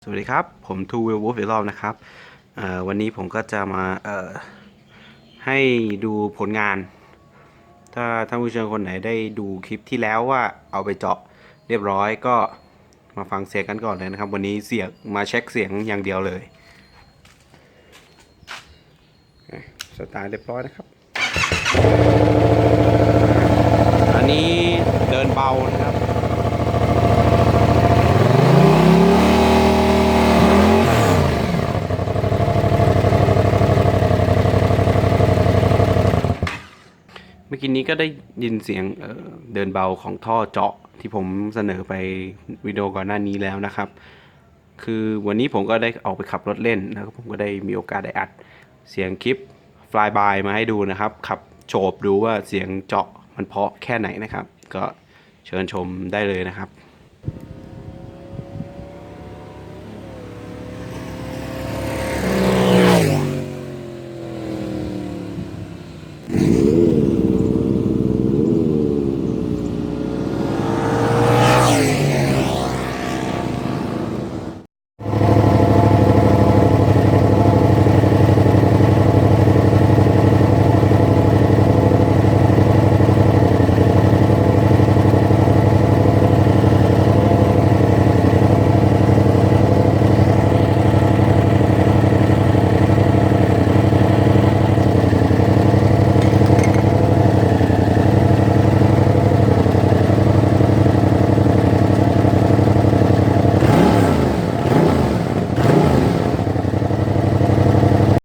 สวัสดีครับผมทูวิลวูฟอีกรอบนะครับวันนี้ผมก็จะมาให้ดูผลงานถ้าท่านผู้ชมคนไหนได้ดูคลิปที่แล้วว่าเอาไปเจาะเรียบร้อยก็มาฟังเสียงกันก่อนเลยนะครับวันนี้เสียงมาเช็คเสียงอย่างเดียวเลยสตาร์ทเรียบร้อยนะครับอันนี้เดินเบานะครับเมื่อกี้นี้ก็ได้ยินเสียงเดินเบาของท่อเจาะที่ผมเสนอไปวิดีโอก่อนหน้านี้แล้วนะครับคือวันนี้ผมก็ได้ออกไปขับรถเล่นแล้วผมก็ได้มีโอกาสได้อัดเสียงคลิป fly by มาให้ดูนะครับขับโฉบดูว่าเสียงเจาะมันเพราะแค่ไหนนะครับก็เชิญชมได้เลยนะครับ